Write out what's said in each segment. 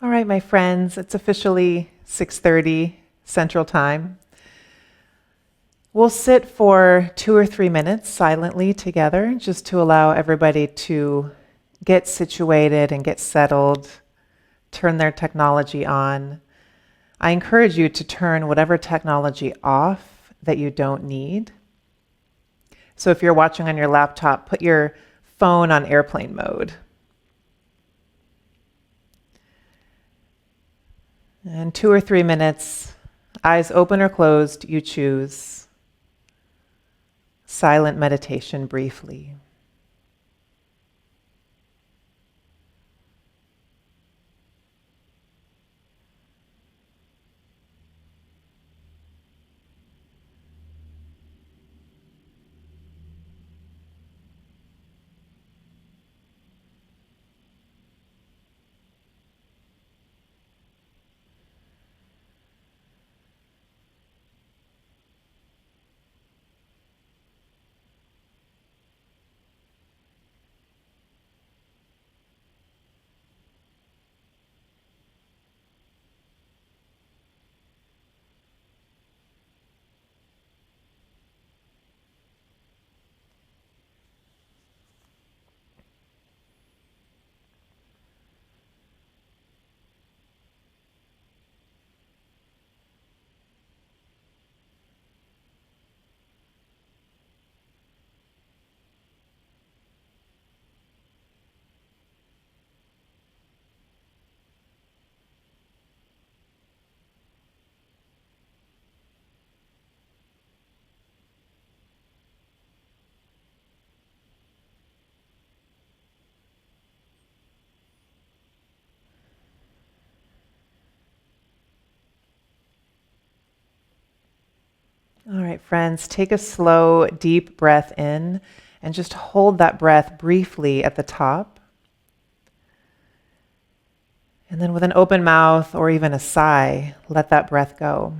All right, my friends, it's officially 6:30 Central Time. We'll sit for 2 or 3 minutes silently together just to allow everybody to get situated and get settled, turn their technology on. I encourage you to turn whatever technology off that you don't need. So if you're watching on your laptop, put your phone on airplane mode. And 2 or 3 minutes, eyes open or closed, you choose. Silent meditation briefly. All right, friends, take a slow, deep breath in and just hold that breath briefly at the top. And then with an open mouth or even a sigh, let that breath go.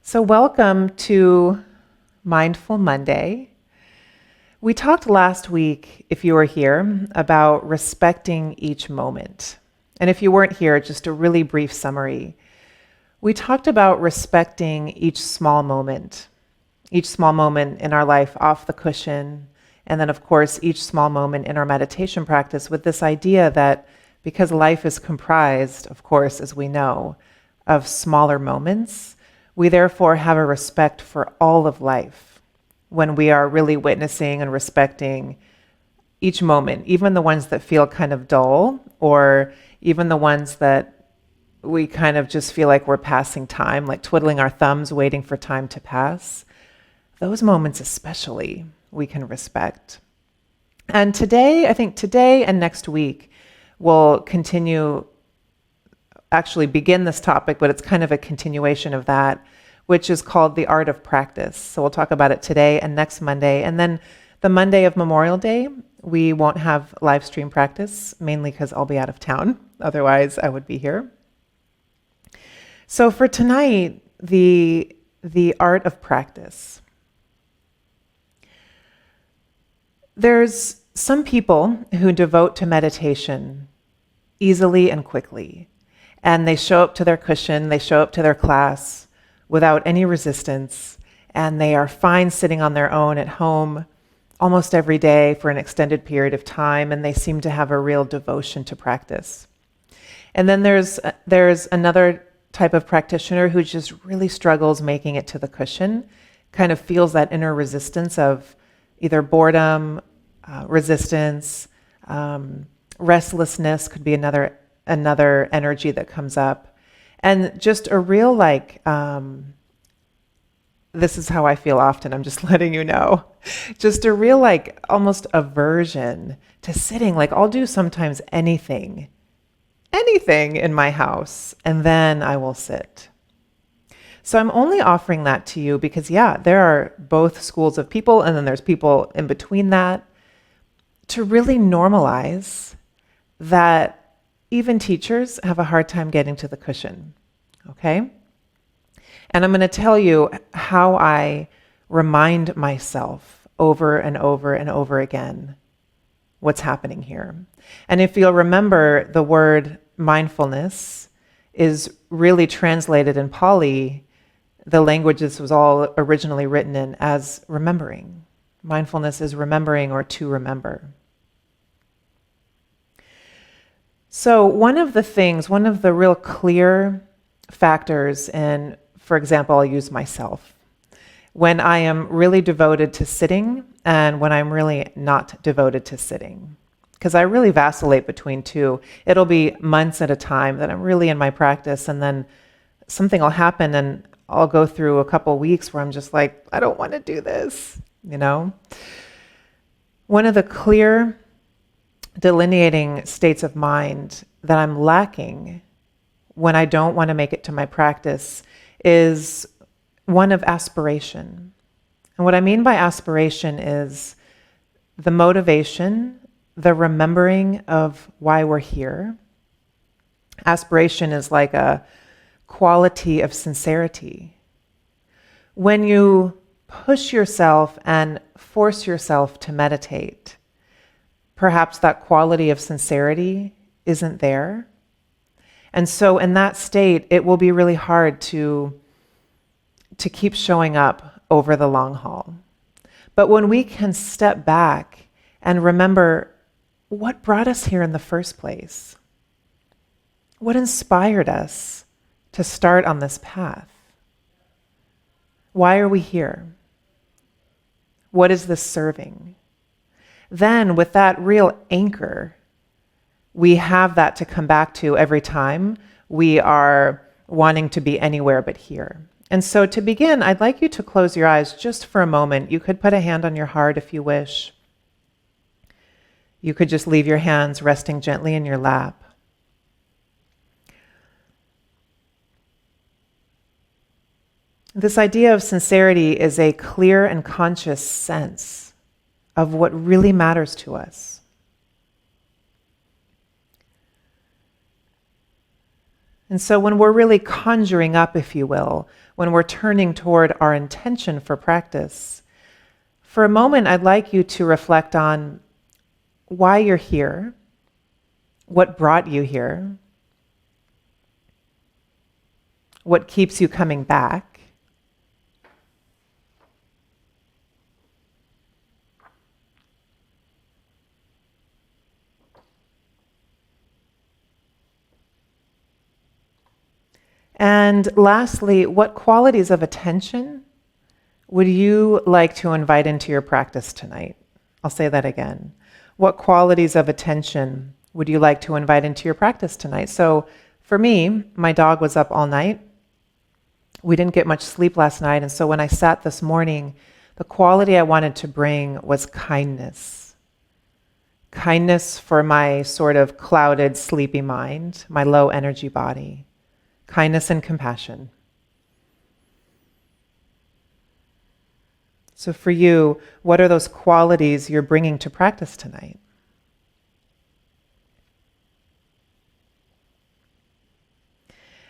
So welcome to Mindful Monday. We talked last week, if you were here, about respecting each moment. And if you weren't here, just a really brief summary. We talked about respecting each small moment in our life off the cushion, and then, of course, each small moment in our meditation practice with this idea that because life is comprised, of course, as we know, of smaller moments, we therefore have a respect for all of life when we are really witnessing and respecting each moment, even the ones that feel kind of dull, or even the ones that we kind of just feel like we're passing time, like twiddling our thumbs, waiting for time to pass. Those moments especially we can respect. And today, I think today and next week, we'll actually begin this topic, but it's kind of a continuation of that, which is called the art of practice. So we'll talk about it today and next Monday. And then the Monday of Memorial Day, we won't have live stream practice, mainly because I'll be out of town. Otherwise, I would be here. So for tonight, the art of practice. There's some people who devote to meditation easily and quickly, and they show up to their cushion, they show up to their class without any resistance, and they are fine sitting on their own at home almost every day for an extended period of time, and they seem to have a real devotion to practice. And then there's another type of practitioner who just really struggles making it to the cushion, kind of feels that inner resistance of either boredom, resistance, restlessness could be another energy that comes up, and just a real this is how I feel often, I'm just letting you know, just a real almost aversion to sitting. Like I'll do sometimes anything in my house, and then I will sit. So I'm only offering that to you because, there are both schools of people, and then there's people in between that, to really normalize that even teachers have a hard time getting to the cushion, okay? And I'm going to tell you how I remind myself over and over and over again what's happening here. And if you'll remember, the word mindfulness is really translated in Pali, the language this was all originally written in, as remembering. Mindfulness is remembering or to remember. So one of the real clear factors in, for example, I'll use myself, when I am really devoted to sitting and when I'm really not devoted to sitting. Because I really vacillate between two. It'll be months at a time that I'm really in my practice, and then something will happen and I'll go through a couple weeks where I'm just like, I don't want to do this, you know? One of the clear delineating states of mind that I'm lacking when I don't want to make it to my practice is one of aspiration. And what I mean by aspiration is the motivation, the remembering of why we're here. Aspiration is like a quality of sincerity. When you push yourself and force yourself to meditate, perhaps that quality of sincerity isn't there. And so in that state, it will be really hard to keep showing up over the long haul. But when we can step back and remember what brought us here in the first place, what inspired us to start on this path? Why are we here? What is this serving? Then with that real anchor, we have that to come back to every time we are wanting to be anywhere but here. And so to begin, I'd like you to close your eyes just for a moment. You could put a hand on your heart if you wish. You could just leave your hands resting gently in your lap. This idea of sincerity is a clear and conscious sense of what really matters to us. And so when we're really conjuring up, if you will, when we're turning toward our intention for practice, for a moment, I'd like you to reflect on why you're here, what brought you here, what keeps you coming back. And lastly, what qualities of attention would you like to invite into your practice tonight? I'll say that again. What qualities of attention would you like to invite into your practice tonight? So for me, my dog was up all night. We didn't get much sleep last night. And so when I sat this morning, the quality I wanted to bring was kindness. Kindness for my sort of clouded, sleepy mind, my low energy body. Kindness and compassion. So for you, what are those qualities you're bringing to practice tonight?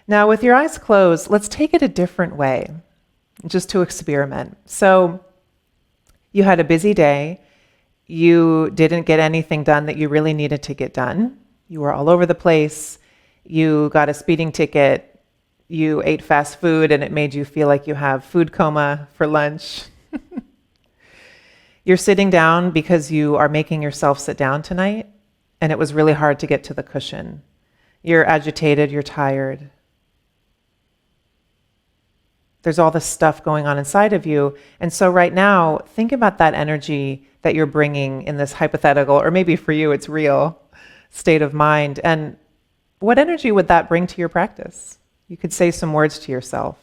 Now, with your eyes closed, let's take it a different way, just to experiment. So you had a busy day. You didn't get anything done that you really needed to get done. You were all over the place. You got a speeding ticket. You ate fast food and it made you feel like you have food coma for lunch. You're sitting down because you are making yourself sit down tonight and it was really hard to get to the cushion. You're agitated, you're tired. There's all this stuff going on inside of you. And so right now, think about that energy that you're bringing in this hypothetical, or maybe for you it's real, state of mind. And what energy would that bring to your practice? You could say some words to yourself.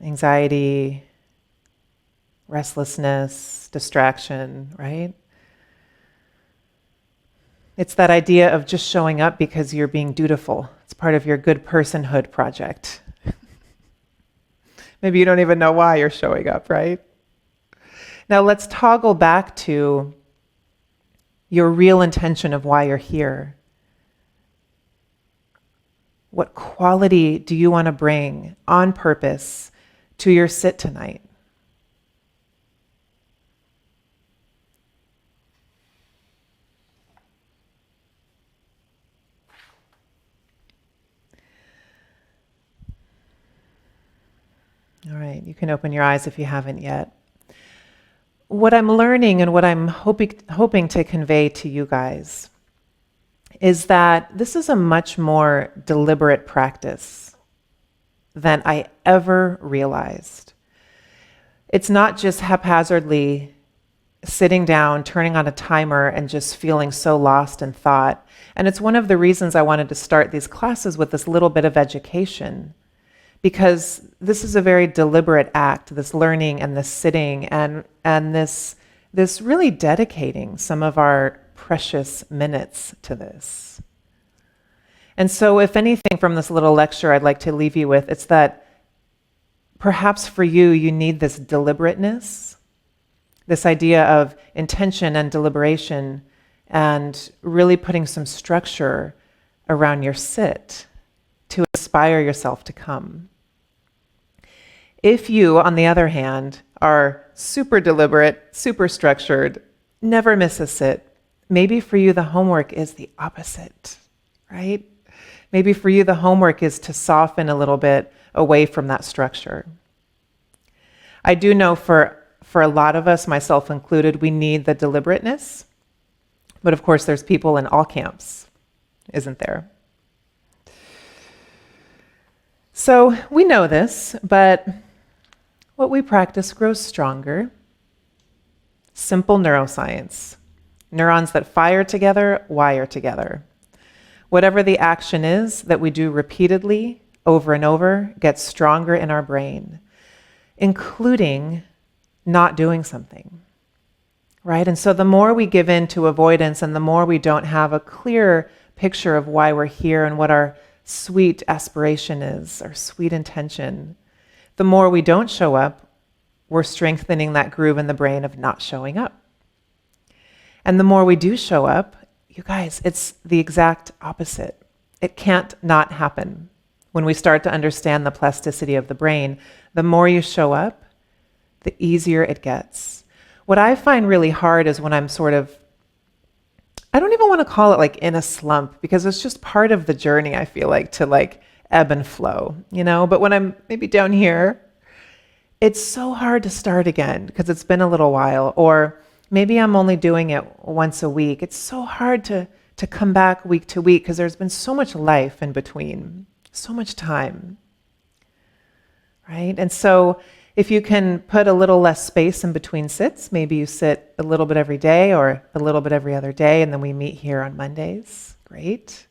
Anxiety, restlessness, distraction, right? It's that idea of just showing up because you're being dutiful. It's part of your good personhood project. Maybe you don't even know why you're showing up, right? Now let's toggle back to your real intention of why you're here. What quality do you want to bring on purpose to your sit tonight? All right, you can open your eyes if you haven't yet. What I'm learning and what I'm hoping to convey to you guys is that this is a much more deliberate practice than I ever realized. It's not just haphazardly sitting down, turning on a timer, and just feeling so lost in thought. And it's one of the reasons I wanted to start these classes with this little bit of education, because this is a very deliberate act, this learning and this sitting and this really dedicating some of our precious minutes to this. And so if anything from this little lecture I'd like to leave you with, it's that perhaps for you, you need this deliberateness, this idea of intention and deliberation, and really putting some structure around your sit to inspire yourself to come. If you, on the other hand, are super deliberate, super structured, never miss a sit, maybe for you the homework is the opposite, right? Maybe for you the homework is to soften a little bit away from that structure. I do know for a lot of us, myself included, we need the deliberateness. But of course, there's people in all camps, isn't there? So we know this, but what we practice grows stronger. Simple neuroscience. Neurons that fire together, wire together. Whatever the action is that we do repeatedly, over and over, gets stronger in our brain, including not doing something, right? And so the more we give in to avoidance and the more we don't have a clear picture of why we're here and what our sweet aspiration is, our sweet intention, the more we don't show up, we're strengthening that groove in the brain of not showing up. And the more we do show up, you guys, it's the exact opposite. It can't not happen. When we start to understand the plasticity of the brain, the more you show up, the easier it gets. What I find really hard is when I'm sort of, I don't even want to call it like in a slump, because it's just part of the journey, I feel like, to like ebb and flow, you know? But when I'm maybe down here, it's so hard to start again because it's been a little while. Or maybe I'm only doing it once a week. It's so hard to come back week to week because there's been so much life in between, so much time, right? And so if you can put a little less space in between sits, maybe you sit a little bit every day or a little bit every other day, and then we meet here on Mondays. Great.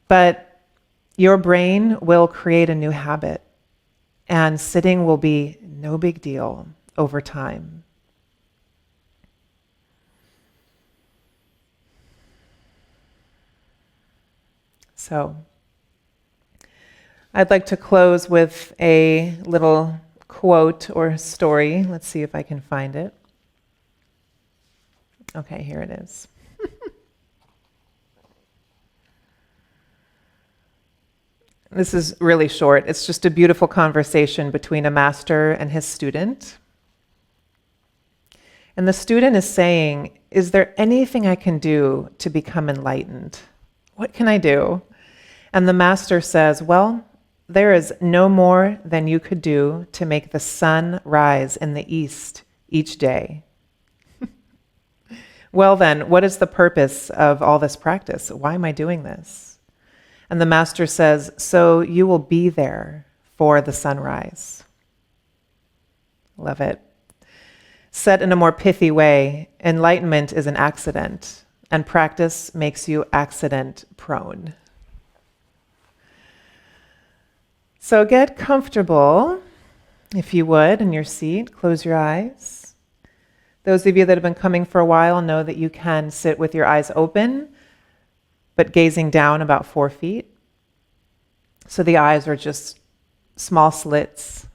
But your brain will create a new habit, and sitting will be no big deal over time. So I'd like to close with a little quote or story. Let's see if I can find it. Okay, here it is. This is really short. It's just a beautiful conversation between a master and his student. And the student is saying, is there anything I can do to become enlightened? What can I do? And the master says, well, there is no more than you could do to make the sun rise in the east each day. Well then, what is the purpose of all this practice? Why am I doing this? And the master says, so you will be there for the sunrise. Love it. Said in a more pithy way, enlightenment is an accident, and practice makes you accident prone. So get comfortable, if you would, in your seat. Close your eyes. Those of you that have been coming for a while know that you can sit with your eyes open, but gazing down about 4 feet. So the eyes are just small slits.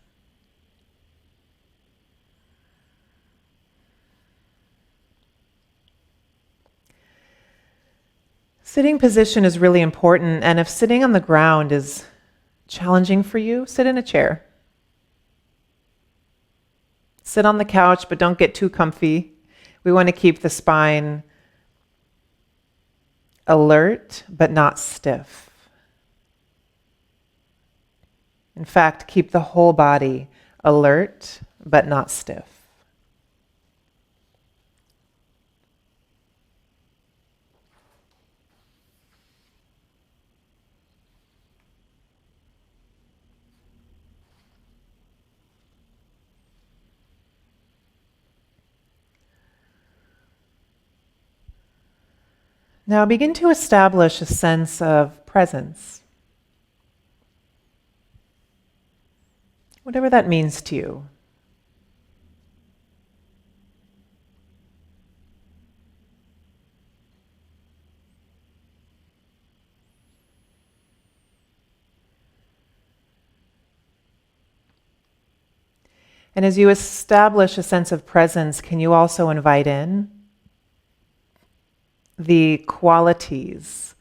Sitting position is really important, and if sitting on the ground is challenging for you, sit in a chair. Sit on the couch, but don't get too comfy. We want to keep the spine alert, but not stiff. In fact, keep the whole body alert but not stiff. Now begin to establish a sense of presence, whatever that means to you. And as you establish a sense of presence, can you also invite in the qualities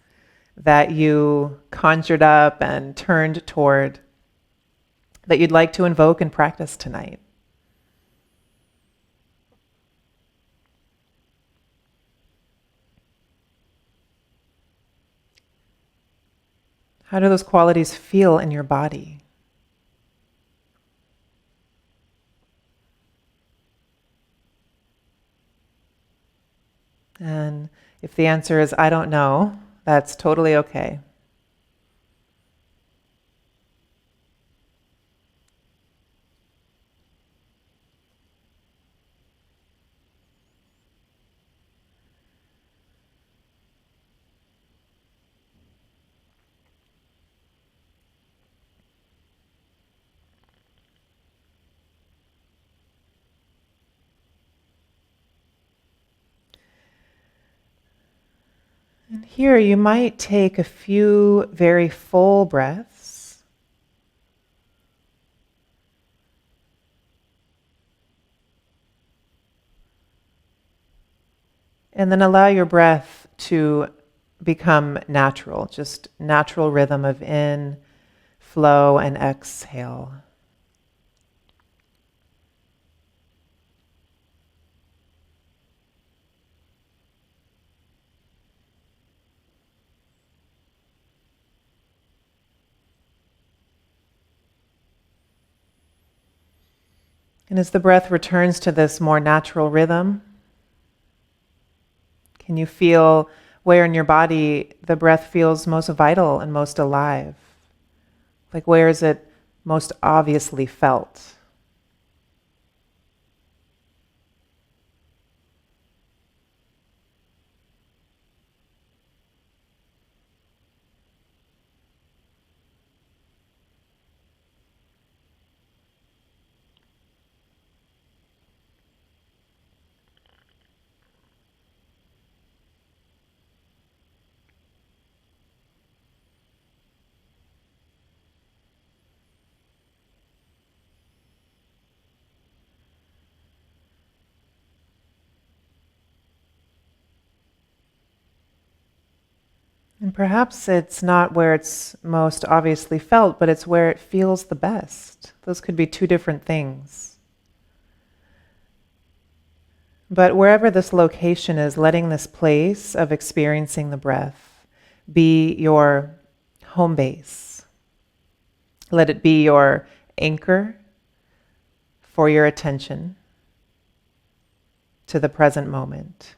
that you conjured up and turned toward that you'd like to invoke and practice tonight? How do those qualities feel in your body? And if the answer is, I don't know, that's totally okay. And here you might take a few very full breaths. And then allow your breath to become natural, just natural rhythm of in, flow, and exhale. And as the breath returns to this more natural rhythm, can you feel where in your body the breath feels most vital and most alive? Like where is it most obviously felt? And perhaps it's not where it's most obviously felt, but it's where it feels the best. Those could be two different things. But wherever this location is, letting this place of experiencing the breath be your home base. Let it be your anchor for your attention to the present moment.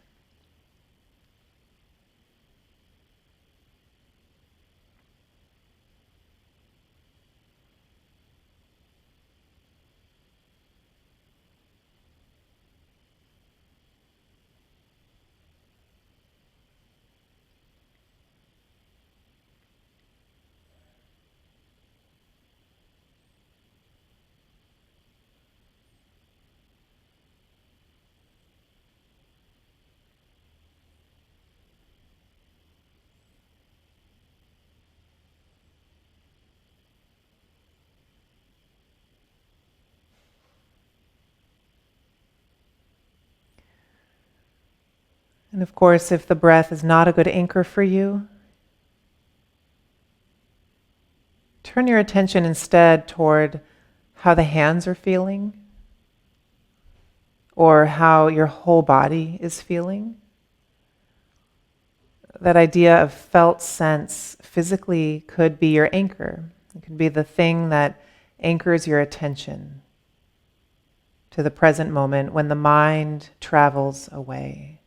And of course, if the breath is not a good anchor for you, turn your attention instead toward how the hands are feeling or how your whole body is feeling. That idea of felt sense physically could be your anchor. It could be the thing that anchors your attention to the present moment when the mind travels away.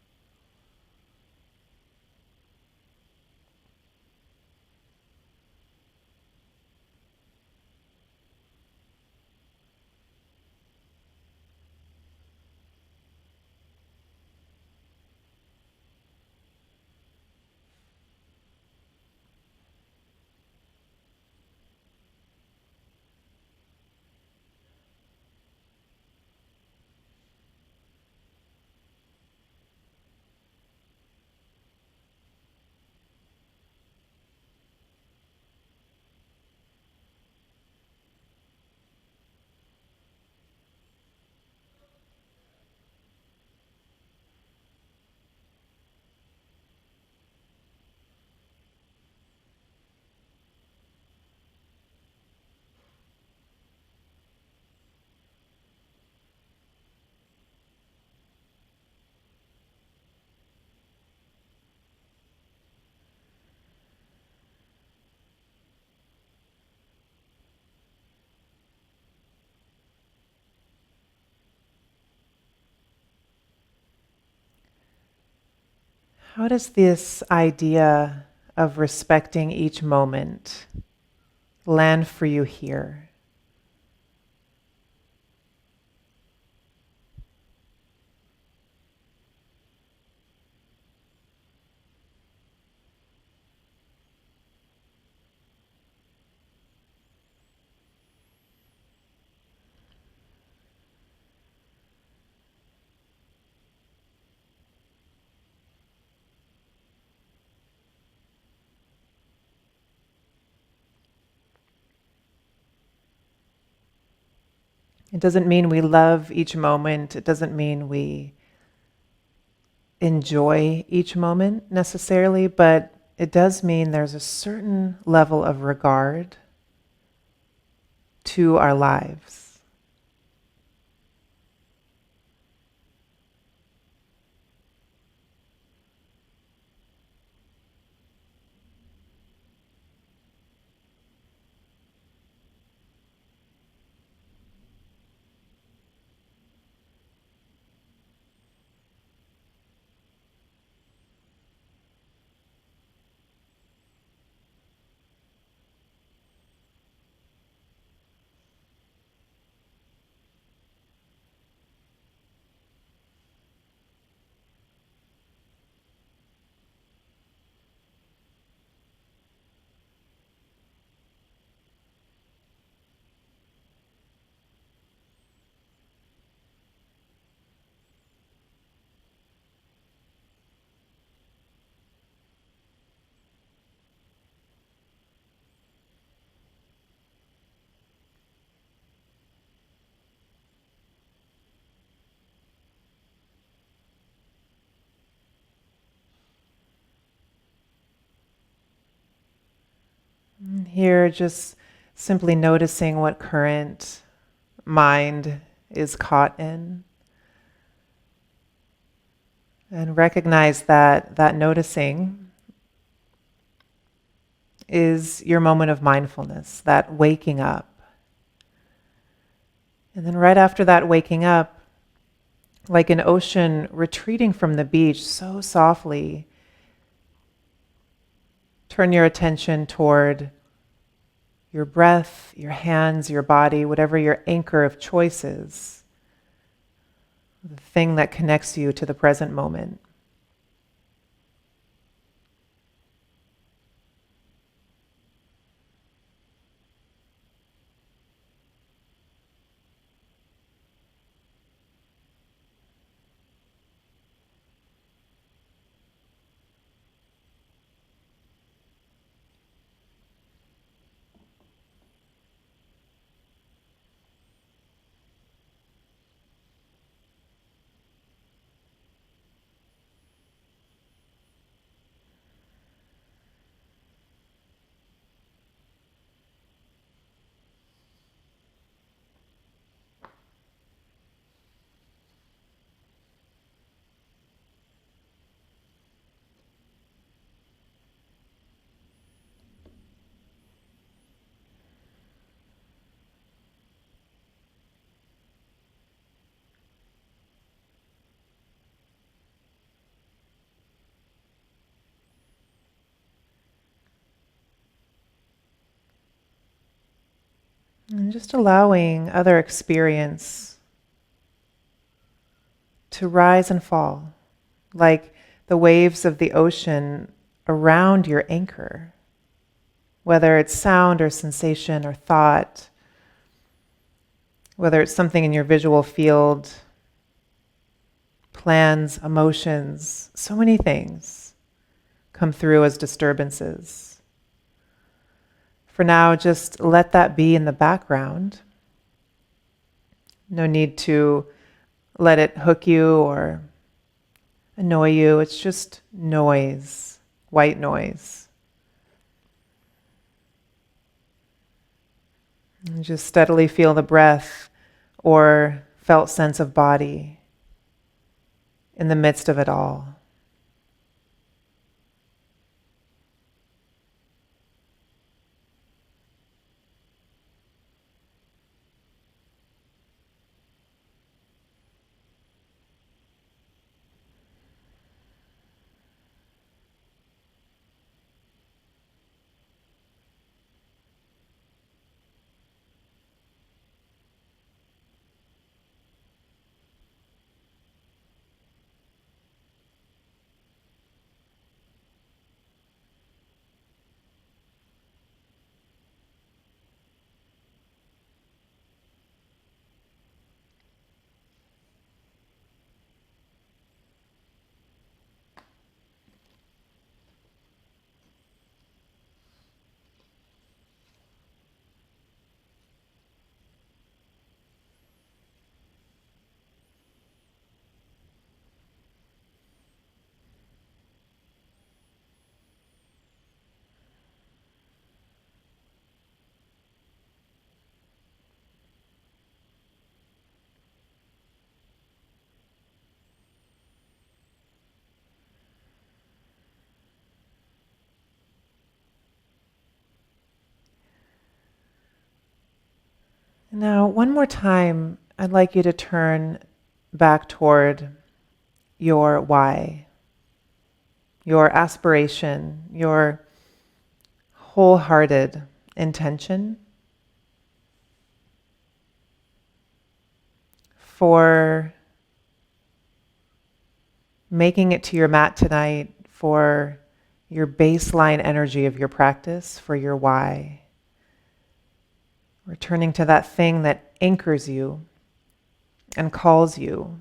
How does this idea of respecting each moment land for you here? It doesn't mean we love each moment. It doesn't mean we enjoy each moment necessarily, but it does mean there's a certain level of regard to our lives. Here, just simply noticing what current mind is caught in. And recognize that that noticing is your moment of mindfulness, that waking up. And then right after that waking up, like an ocean retreating from the beach so softly, turn your attention toward your breath, your hands, your body, whatever your anchor of choice is, the thing that connects you to the present moment. And just allowing other experience to rise and fall, like the waves of the ocean around your anchor, whether it's sound or sensation or thought, whether it's something in your visual field, plans, emotions, so many things come through as disturbances. For now, just let that be in the background. No need to let it hook you or annoy you. It's just noise, white noise. And just steadily feel the breath or felt sense of body in the midst of it all. Now, one more time, I'd like you to turn back toward your why, your aspiration, your wholehearted intention for making it to your mat tonight, for your baseline energy of your practice, for your why. Returning to that thing that anchors you and calls you.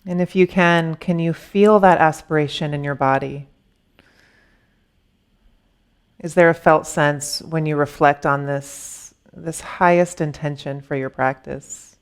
And if you can you feel that aspiration in your body? Is there a felt sense when you reflect on this highest intention for your practice?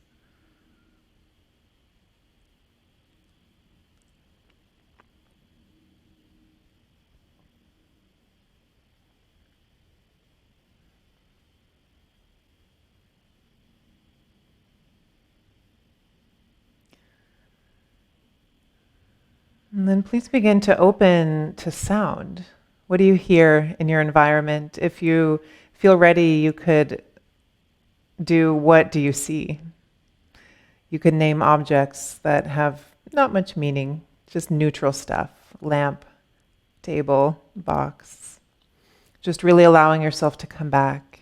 And then please begin to open to sound. What do you hear in your environment? If you feel ready, you could do what do you see? You could name objects that have not much meaning, just neutral stuff. Lamp, table, box. Just really allowing yourself to come back,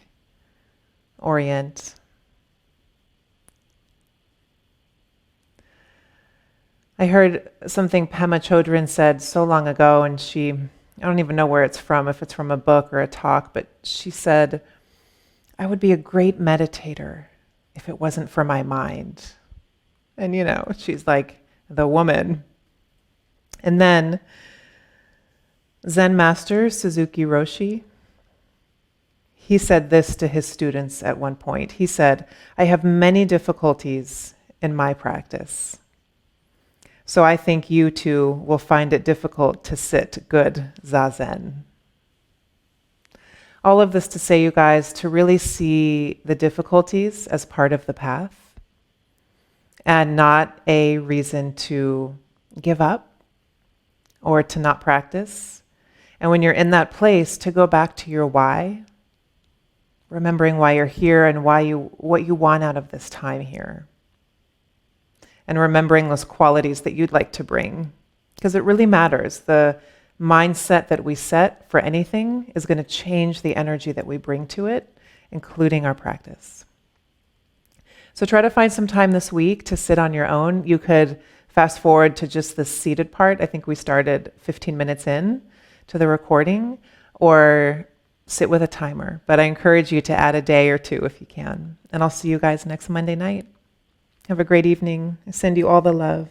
orient. I heard something Pema Chodron said so long ago, and I don't even know where it's from, if it's from a book or a talk, but she said, I would be a great meditator if it wasn't for my mind. And she's like the woman. And then Zen master Suzuki Roshi, he said this to his students at one point. He said, I have many difficulties in my practice. So I think you too will find it difficult to sit good zazen. All of this to say, you guys, to really see the difficulties as part of the path and not a reason to give up or to not practice. And when you're in that place, to go back to your why, remembering why you're here and what you want out of this time here. And remembering those qualities that you'd like to bring. Because it really matters. The mindset that we set for anything is going to change the energy that we bring to it, including our practice. So try to find some time this week to sit on your own. You could fast forward to just the seated part. I think we started 15 minutes in to the recording, or sit with a timer. But I encourage you to add a day or two if you can. And I'll see you guys next Monday night. Have a great evening. I send you all the love.